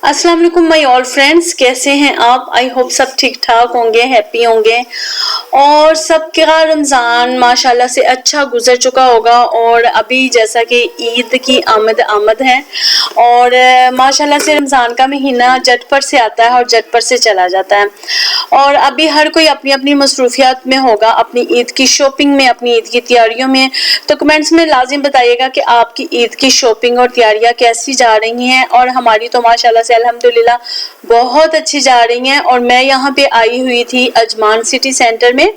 अस्सलाम वालेकुम my all friends, कैसे हैं आप? आई होप सब ठीक ठाक होंगे, हैप्पी होंगे और सबका रमज़ान माशाल्लाह से अच्छा गुजर चुका होगा। और अभी जैसा कि ईद की आमद है और माशाल्लाह से रमज़ान का महीना झटपट से आता है और झटपट से चला जाता है। और अभी हर कोई अपनी अपनी मसरूफियात में होगा, अपनी ईद की शॉपिंग में, अपनी ईद की तैयारियों में। तो कमेंट्स में लाजिम बताइएगा कि आपकी ईद की शॉपिंग और तैयारियां कैसी जा रही हैं। और हमारी तो माशाल्लाह से अल्हम्दुलिल्लाह बहुत अच्छी जा रही हैं। और मैं यहाँ पे आई हुई थी अजमान सिटी सेंटर में।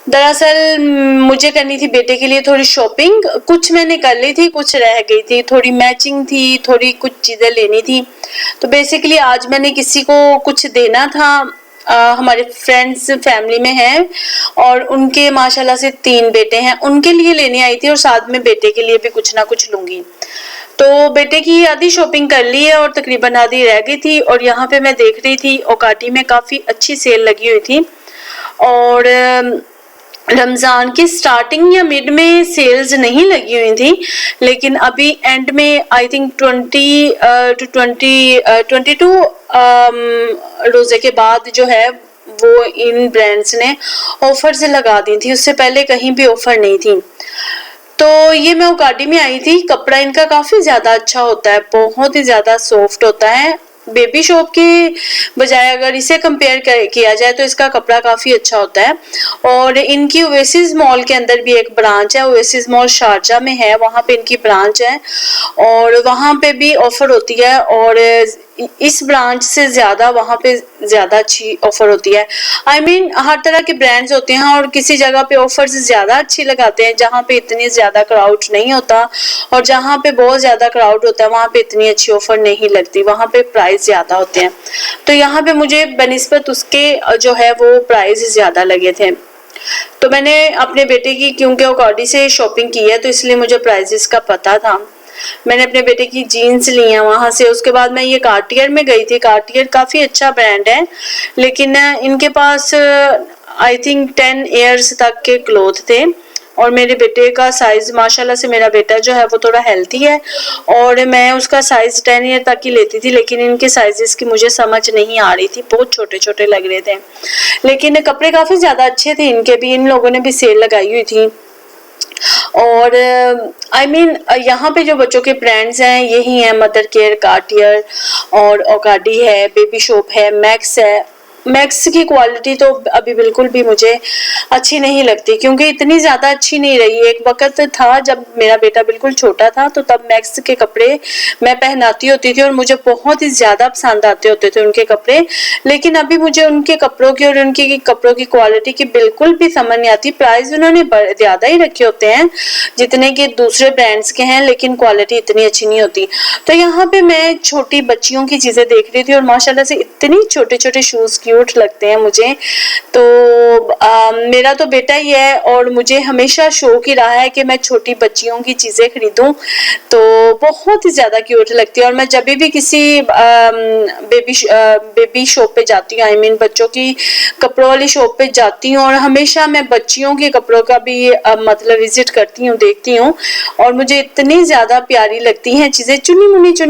दरअसल मुझे करनी थी बेटे के लिए थोड़ी शॉपिंग, कुछ मैंने कर ली थी, कुछ रह गई थी, थोड़ी मैचिंग थी, थोड़ी कुछ चीज़ें लेनी थी। तो बेसिकली आज मैंने किसी को कुछ देना था। हमारे फ्रेंड्स फैमिली में हैं और उनके माशाल्लाह से 3 बेटे हैं, उनके लिए लेने आई थी और साथ में बेटे के लिए भी कुछ ना कुछ लूंगी। तो बेटे की आधी शॉपिंग कर ली है और तकरीबन आधी रह गई थी। और यहाँ पे मैं देख रही थी ओकाटी में काफ़ी अच्छी सेल लगी हुई थी। और रमज़ान की स्टार्टिंग या मिड में सेल्स नहीं लगी हुई थी, लेकिन अभी एंड में आई थिंक 22 रोज़े के बाद जो है वो इन ब्रांड्स ने ऑफर्स लगा दी थी। उससे पहले कहीं भी ऑफर नहीं थी। तो ये मैं ओकाटी में आई थी। कपड़ा इनका काफ़ी ज़्यादा अच्छा होता है, बहुत ही ज़्यादा सॉफ्ट होता है। बेबी शॉप के बजाय अगर इसे कंपेयर किया जाए तो इसका कपड़ा काफ़ी अच्छा होता है। और इनकी ओएसिस मॉल के अंदर भी एक ब्रांच है, ओएसिस मॉल शारजा में है, वहाँ पे इनकी ब्रांच है और वहाँ पे भी ऑफर होती है। और इस ब्रांच से ज़्यादा वहाँ पे ज़्यादा अच्छी ऑफर होती है। आई मीन हर तरह के ब्रांड्स होते हैं और किसी जगह पे ऑफर्स ज़्यादा अच्छी लगाते हैं जहाँ पे इतनी ज़्यादा क्राउड नहीं होता, और जहाँ पे बहुत ज़्यादा क्राउड होता है वहाँ पे इतनी अच्छी ऑफर नहीं लगती, वहाँ पे प्राइस ज़्यादा होते हैं। तो यहाँ पे मुझे बनिस्बत उसके जो है वो प्राइस ज़्यादा लगे थे। तो मैंने अपने बेटे की क्योंकि ओकाटी से शॉपिंग की है तो इसलिए मुझे प्राइजेस का पता था। मैंने अपने बेटे की जीन्स ली हैं वहाँ से। उसके बाद मैं ये कार्टियर में गई थी। कार्टियर काफ़ी अच्छा ब्रांड है, लेकिन इनके पास आई थिंक 10 ईयर्स तक के क्लोथ थे। और मेरे बेटे का साइज़ माशाल्लाह से, मेरा बेटा जो है वो थोड़ा हेल्थी है और मैं उसका साइज़ 10 ईयर तक ही लेती थी, लेकिन इनके साइजेस की मुझे समझ नहीं आ रही थी, बहुत छोटे छोटे लग रहे थे। लेकिन कपड़े काफ़ी ज़्यादा अच्छे थे इनके भी, इन लोगों ने भी सेल लगाई हुई थी। और आई मीन यहाँ पे जो बच्चों के ब्रांड्स हैं यही हैं, मदर केयर, कार्टियर और ओकाटी है, बेबी शॉप है, मैक्स है। मैक्स की क्वालिटी तो अभी बिल्कुल भी मुझे अच्छी नहीं लगती, क्योंकि इतनी ज़्यादा अच्छी नहीं रही। एक वक्त था जब मेरा बेटा बिल्कुल छोटा था तो तब मैक्स के कपड़े मैं पहनाती होती थी और मुझे बहुत ही ज़्यादा पसंद आते होते थे उनके कपड़े। लेकिन अभी मुझे उनके कपड़ों की और उनकी कपड़ों की क्वालिटी की बिल्कुल भी समझ नहीं आती। प्राइस उन्होंने ज़्यादा ही रखे होते हैं जितने के दूसरे ब्रांड्स के हैं, लेकिन क्वालिटी इतनी अच्छी नहीं होती। तो यहाँ पे मैं छोटी बच्चियों की चीज़ें देख रही थी और माशाल्लाह से इतनी छोटे छोटे शूज़ क्यूट लगते हैं मुझे। तो मेरा तो बेटा ही है और मुझे हमेशा शौक ही रहा है कि मैं छोटी बच्चियों की चीज़ें खरीदूं, तो बहुत ही ज़्यादा क्यूट लगती है। और मैं जब भी किसी बेबी शॉप पे जाती हूँ, आई मीन बच्चों की कपड़ों वाली शॉप पे जाती हूँ, और हमेशा मैं बच्चियों के कपड़ों का भी मतलब विजिट करती हूँ, देखती हूँ। और मुझे इतनी ज़्यादा प्यारी लगती हैं चीज़ें, चुनी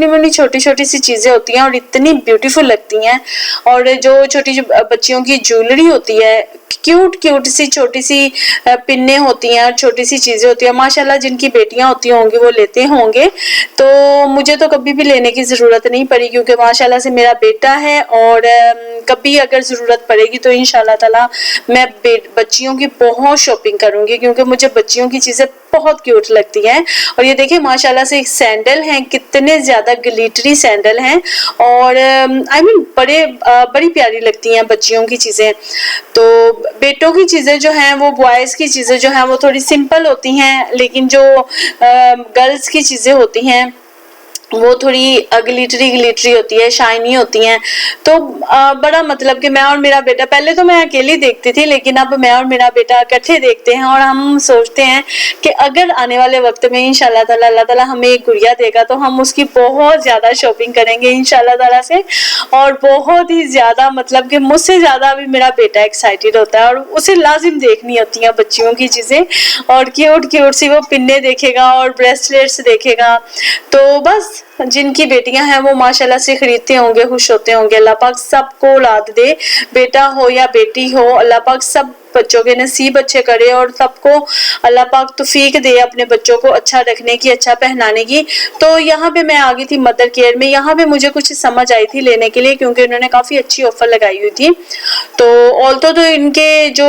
मुनी छोटी छोटी सी चीज़ें होती हैं और इतनी ब्यूटीफुल लगती हैं। और जो छोटी बच्चियों की ज्वेलरी होती है, क्यूट क्यूट सी छोटी सी पिन्ने होती हैं और छोटी सी चीज़ें होती हैं, माशाल्लाह जिनकी बेटियां होती होंगी वो लेते होंगे। तो मुझे तो कभी भी लेने की ज़रूरत नहीं पड़ी, क्योंकि माशाल्लाह से मेरा बेटा है। और कभी अगर ज़रूरत पड़ेगी तो इंशाल्लाह ताला मैं बच्चियों की बहुत शॉपिंग करूँगी, क्योंकि मुझे बच्चियों की चीज़ें बहुत क्यूट लगती हैं। और ये देखिए माशाल्लाह से एक सैंडल हैं, कितने ज़्यादा ग्लिटरी सैंडल हैं और आई मीन बड़ी प्यारी लगती हैं बच्चियों की चीज़ें। तो बेटों की चीज़ें जो हैं वो, बॉयज़ की चीज़ें जो हैं वो थोड़ी सिंपल होती हैं, लेकिन जो गर्ल्स की चीज़ें होती हैं वो थोड़ी ग्लिटरी होती है, शाइनी होती हैं। तो बड़ा मतलब कि मैं और मेरा बेटा, पहले तो मैं अकेली देखती थी, लेकिन अब मैं और मेरा बेटा इकट्ठे देखते हैं। और हम सोचते हैं कि अगर आने वाले वक्त में इंशाल्लाह ताला अल्लाह ताला हमें एक गुड़िया देगा तो हम उसकी बहुत ज़्यादा शॉपिंग करेंगे इंशाल्लाह ताला से। और बहुत ही ज़्यादा मतलब कि मुझसे ज़्यादा अभी मेरा बेटा एक्साइटेड होता है और उसे लाजिम देखनी होती हैं बच्चियों की चीज़ें। और क्यूट क्यूट सी वो पिन्ने देखेगा और ब्रेसलेट्स देखेगा। तो बस जिनकी बेटियां हैं वो माशाल्लाह से खरीदते होंगे, खुश होते होंगे। अल्लाह पाक सबको औलाद दे, बेटा हो या बेटी हो, अल्लाह पाक सब बच्चों के नसीब अच्छे करे और सबको अल्लाह पाक तौफीक दे अपने बच्चों को अच्छा रखने की, अच्छा पहनाने की। तो यहाँ पे मैं आ गई थी मदर केयर में। यहाँ पे मुझे कुछ समझ आई थी लेने के लिए, क्योंकि उन्होंने काफ़ी अच्छी ऑफर लगाई हुई थी। तो ऑल्थो तो इनके जो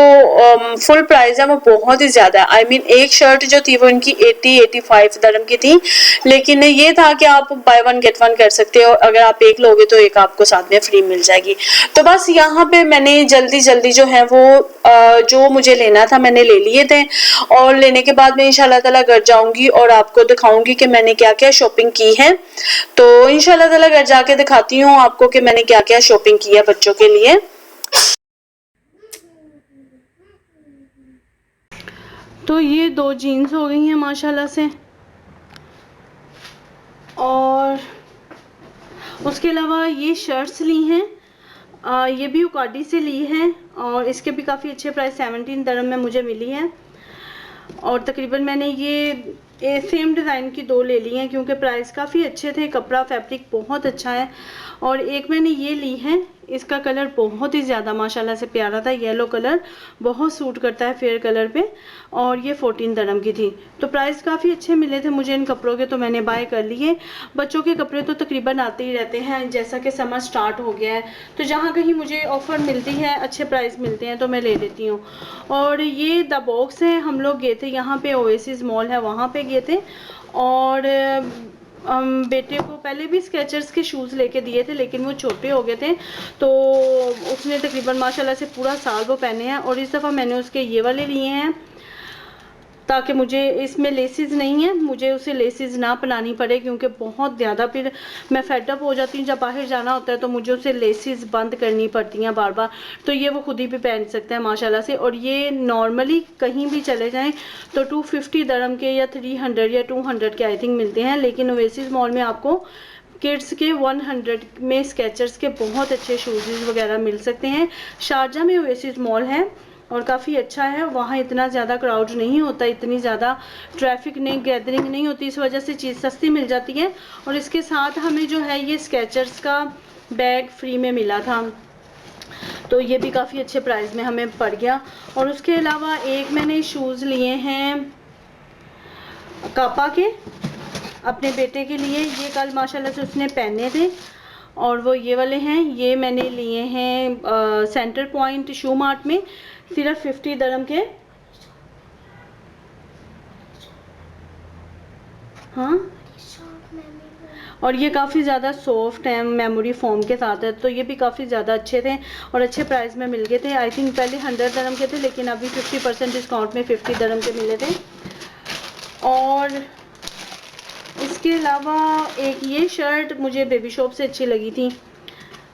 फुल प्राइस है वो बहुत ही ज़्यादा है। आई मीन एक शर्ट जो थी वो इनकी 80-85 दरम की थी, लेकिन ये था कि आप बाय वन गेट वन कर सकते हो। अगर आप एक लोगे तो एक आपको साथ में फ्री मिल जाएगी। तो बस यहाँ पे मैंने जल्दी जल्दी जो है वो जो मुझे लेना था मैंने ले लिए थे, और लेने के बाद मैं इंशाल्लाह ताला घर जाऊंगी और आपको दिखाऊंगी कि मैंने क्या क्या शॉपिंग की है। तो इंशाल्लाह ताला घर जाके दिखाती हूँ आपको कि मैंने क्या क्या शॉपिंग की है बच्चों के लिए। तो ये 2 जीन्स हो गई हैं माशाल्लाह से, और उसके अलावा ये शर्ट्स ली हैं। ये भी उकाडी से ली है और इसके भी काफ़ी अच्छे प्राइस 17 दरम में मुझे मिली है। और तकरीबन मैंने ये सेम डिज़ाइन की 2 ले ली हैं क्योंकि प्राइस काफ़ी अच्छे थे, कपड़ा फैब्रिक बहुत अच्छा है। और एक मैंने ये ली है, इसका कलर बहुत ही ज़्यादा माशाल्लाह से प्यारा था, येलो कलर बहुत सूट करता है फेयर कलर पे, और ये 14 दरम की थी। तो प्राइस काफ़ी अच्छे मिले थे मुझे इन कपड़ों के, तो मैंने बाय कर लिए। बच्चों के कपड़े तो तकरीबन आते ही रहते हैं, जैसा कि समर स्टार्ट हो गया है तो जहाँ कहीं मुझे ऑफ़र मिलती है, अच्छे प्राइस मिलते हैं तो मैं ले लेती हूँ। और ये द बॉक्स है, हम लोग गए थे यहाँ पे, ओएसिस मॉल है वहाँ पे गए थे, और बेटे को पहले भी स्केचर्स के शूज़ लेके दिए थे लेकिन वो छोटे हो गए थे, तो उसने तकरीबन माशाल्लाह से पूरा साल वो पहने हैं। और इस दफ़ा मैंने उसके ये वाले लिए हैं ताकि मुझे इसमें लेसिस नहीं है, मुझे उसे लेसिस ना बनानी पड़े, क्योंकि बहुत ज़्यादा फिर मैं फेडअप हो जाती हूँ। जब बाहर जाना होता है तो मुझे उसे लेसिस बंद करनी पड़ती हैं बार बार, तो ये वो खुद ही भी पहन सकता है माशाल्लाह से। और ये नॉर्मली कहीं भी चले जाएं तो 250 दरम के या 300 या 200 के आई थिंक मिलते हैं, लेकिन ओएसिस मॉल में आपको किड्स के 100 में स्केचर्स के बहुत अच्छे शूज़ वगैरह मिल सकते हैं। शारजा में ओएसिस मॉल है और काफ़ी अच्छा है, वहाँ इतना ज़्यादा क्राउड नहीं होता, इतनी ज़्यादा ट्रैफिक नहीं, गैदरिंग नहीं होती, इस वजह से चीज़ सस्ती मिल जाती है। और इसके साथ हमें जो है ये स्केचर्स का बैग फ्री में मिला था, तो ये भी काफ़ी अच्छे प्राइस में हमें पड़ गया। और उसके अलावा एक मैंने शूज़ लिए हैं कापा के अपने बेटे के लिए, ये कल माशाल्लाह से उसने पहने थे, और वो ये वाले हैं, ये मैंने लिए हैं सेंटर पॉइंट शू मार्ट में, सिर्फ 50 दरम के। हाँ, और ये काफ़ी ज़्यादा सॉफ्ट है, मेमोरी फोम के साथ है, तो ये भी काफ़ी ज़्यादा अच्छे थे और अच्छे प्राइस में मिल गए थे। आई थिंक पहले 100 दरम के थे लेकिन अभी 50% डिस्काउंट में 50 दरम के मिले थे। और इसके अलावा एक ये शर्ट मुझे बेबी शॉप से अच्छी लगी थी,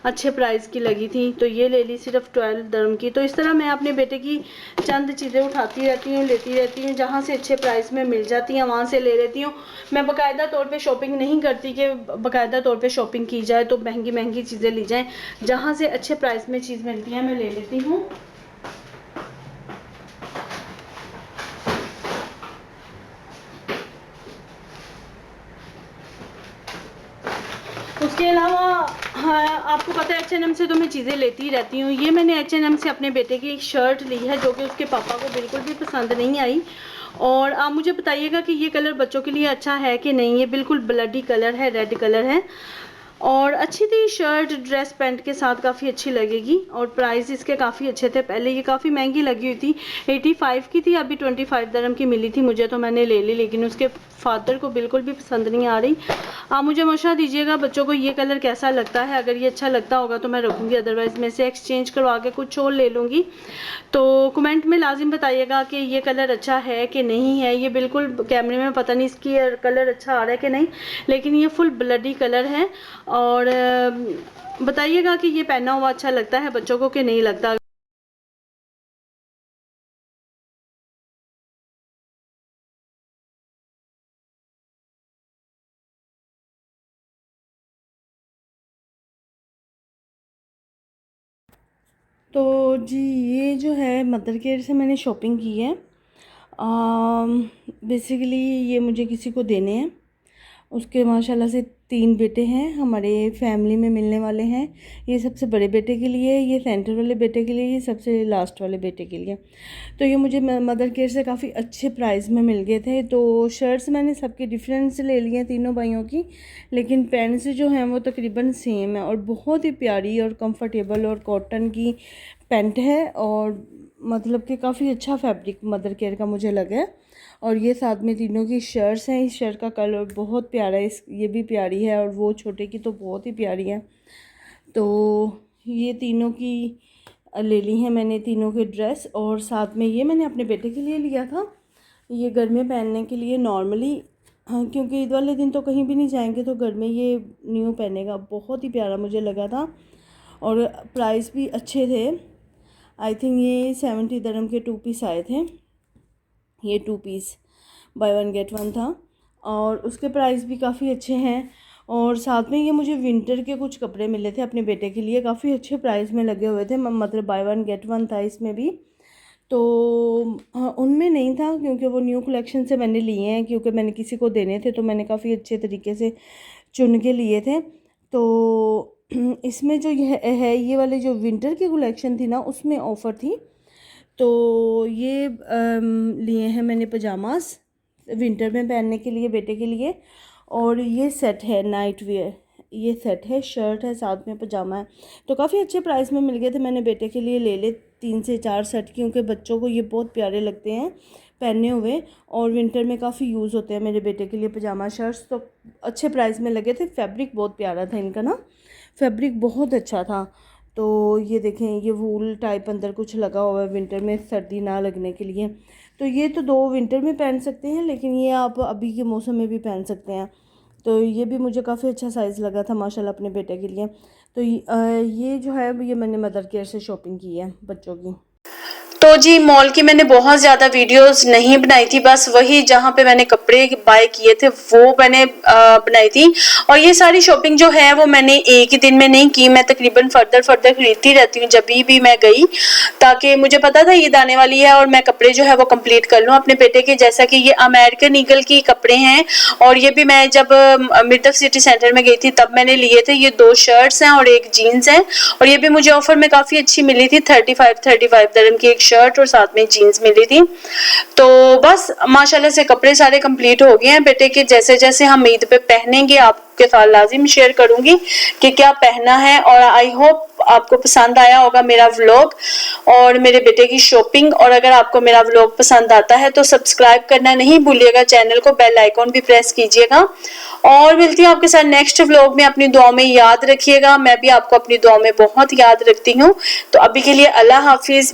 अच्छे प्राइस की लगी थी, तो ये ले ली सिर्फ 12 दरम की। तो इस तरह मैं अपने बेटे की चंद चीज़ें उठाती रहती हूँ, लेती रहती हूँ, जहाँ से अच्छे प्राइस में मिल जाती हैं वहाँ से ले लेती हूँ। मैं बाकायदा तौर पे शॉपिंग नहीं करती कि बाकायदा तौर पे शॉपिंग की जाए तो महंगी महंगी चीज़ें ली जाएँ, जहाँ से अच्छे प्राइस में चीज़ मिलती है मैं ले लेती हूँ। उसके अलावा हाँ, आपको पता है H&M से तो मैं चीज़ें लेती ही रहती हूँ। ये मैंने H&M से अपने बेटे की एक शर्ट ली है जो कि उसके पापा को बिल्कुल भी पसंद नहीं आई, और आप मुझे बताइएगा कि ये कलर बच्चों के लिए अच्छा है कि नहीं। ये बिल्कुल ब्लडी कलर है, रेड कलर है, और अच्छी थी शर्ट, ड्रेस पैंट के साथ काफ़ी अच्छी लगेगी, और प्राइस इसके काफ़ी अच्छे थे। पहले ये काफ़ी महंगी लगी हुई थी, 85 की थी, अभी 25 दरम की मिली थी मुझे, तो मैंने ले ली, लेकिन उसके फादर को बिल्कुल भी पसंद नहीं आ रही। आप मुझे मशवरा दीजिएगा बच्चों को ये कलर कैसा लगता है, अगर ये अच्छा लगता होगा तो मैं रखूँगी, अदरवाइज़ मैं इसे एक्सचेंज करवा के कुछ और ले लूँगी। तो कमेंट में लाजिम बताइएगा कि ये कलर अच्छा है कि नहीं है। ये बिल्कुल कैमरे में पता नहीं इसकी कलर अच्छा आ रहा है कि नहीं, लेकिन ये फुल ब्लडी कलर है, और बताइएगा कि ये पहना हुआ अच्छा लगता है बच्चों को कि नहीं लगता। तो जी ये जो है मदर केयर से मैंने शॉपिंग की है। बेसिकली ये मुझे किसी को देने हैं, उसके माशाल्लाह से 3 बेटे हैं हमारे फैमिली में मिलने वाले हैं। ये सबसे बड़े बेटे के लिए, ये सेंटर वाले बेटे के लिए, ये सबसे लास्ट वाले बेटे के लिए। तो ये मुझे मदर केयर से काफ़ी अच्छे प्राइस में मिल गए थे। तो शर्ट्स मैंने सबके डिफरेंट से ले लिए हैं तीनों भाइयों की, लेकिन पैंट्स जो हैं वो तकरीबन सेम है और बहुत ही प्यारी और कंफर्टेबल और कॉटन की पैंट है और मतलब कि काफ़ी अच्छा फैब्रिक मदर केयर का मुझे लगा है। और ये साथ में तीनों की शर्ट्स हैं। इस शर्ट का कलर बहुत प्यारा है, ये भी प्यारी है और वो छोटे की तो बहुत ही प्यारी है। तो ये तीनों की ले ली हैं मैंने, तीनों के ड्रेस। और साथ में ये मैंने अपने बेटे के लिए लिया था, ये घर में पहनने के लिए नॉर्मली। हाँ, क्योंकि ईद वाले दिन तो कहीं भी नहीं जाएंगे तो घर में ये न्यू पहनेगा। बहुत ही प्यारा मुझे लगा था और प्राइस भी अच्छे थे। आई थिंक ये 70 दिरहम के 2 पीस आए थे। ये 2 पीस बाय 1 गेट 1 था और उसके प्राइस भी काफ़ी अच्छे हैं। और साथ में ये मुझे विंटर के कुछ कपड़े मिले थे अपने बेटे के लिए, काफ़ी अच्छे प्राइस में लगे हुए थे, मतलब बाय 1 गेट 1 था इसमें भी। तो हाँ, उनमें नहीं था क्योंकि वो न्यू कलेक्शन से मैंने लिए हैं, क्योंकि मैंने किसी को देने थे तो मैंने काफ़ी अच्छे तरीके से चुन के लिए थे। तो इसमें जो ये वाले जो विंटर की कलेक्शन थी ना उसमें ऑफ़र थी। तो ये लिए हैं मैंने पजामास विंटर में पहनने के लिए बेटे के लिए। और ये सेट है नाइट वेयर, ये सेट है, शर्ट है साथ में पजामा है। तो काफ़ी अच्छे प्राइस में मिल गए थे। मैंने बेटे के लिए ले 3 से 4 सेट, क्योंकि बच्चों को ये बहुत प्यारे लगते हैं पहने हुए और विंटर में काफ़ी यूज़ होते हैं मेरे बेटे के लिए पजामा शर्ट्स। तो अच्छे प्राइस में लगे थे। फैब्रिक बहुत प्यारा था इनका ना, फैब्रिक बहुत अच्छा था। तो ये देखें, ये वूल टाइप अंदर कुछ लगा हुआ है विंटर में सर्दी ना लगने के लिए। तो ये तो 2 विंटर में पहन सकते हैं, लेकिन ये आप अभी के मौसम में भी पहन सकते हैं। तो ये भी मुझे काफ़ी अच्छा साइज़ लगा था माशाल्लाह अपने बेटे के लिए। तो ये जो है ये मैंने मदर केयर से शॉपिंग की है बच्चों की। तो जी मॉल की मैंने बहुत ज़्यादा वीडियोस नहीं बनाई थी, बस वही जहाँ पे मैंने कपड़े बाय किए थे वो मैंने बनाई थी। और ये सारी शॉपिंग जो है वो मैंने एक ही दिन में नहीं की, मैं तकरीबन फर्दर खरीदती रहती हूँ जब भी मैं गई, ताकि मुझे पता था ईद आने वाली है और मैं कपड़े जो है वो कंप्लीट कर लूँ अपने बेटे के। जैसा कि ये अमेरिकन ईगल की कपड़े हैं और ये भी मैं जब मिर्तफ सिटी सेंटर में गई थी तब मैंने लिए थे। ये 2 शर्ट्स हैं और एक जीन्स है और ये भी मुझे ऑफर में काफ़ी अच्छी मिली थी। 35 दिरहम की एक शर्ट और साथ में जीन्स मिली थी। तो बस माशाल्लाह से कपड़े सारे कंप्लीट हो गए हैं बेटे के। जैसे जैसे हम ईद पे पहनेंगे आपके साथ लाजिम शेयर करूंगी कि क्या पहना है। और आई होप आपको पसंद आया होगा मेरा व्लॉग और मेरे बेटे की शॉपिंग। और अगर आपको मेरा व्लॉग पसंद आता है तो सब्सक्राइब करना नहीं भूलिएगा चैनल को, बेल आइकॉन भी प्रेस कीजिएगा। और मिलती हूँ आपके साथ नेक्स्ट व्लॉग में। अपनी दुआ में याद रखिएगा, मैं भी आपको अपनी दुआ में बहुत याद रखती हूँ। तो अभी के लिए अल्लाह हाफिज।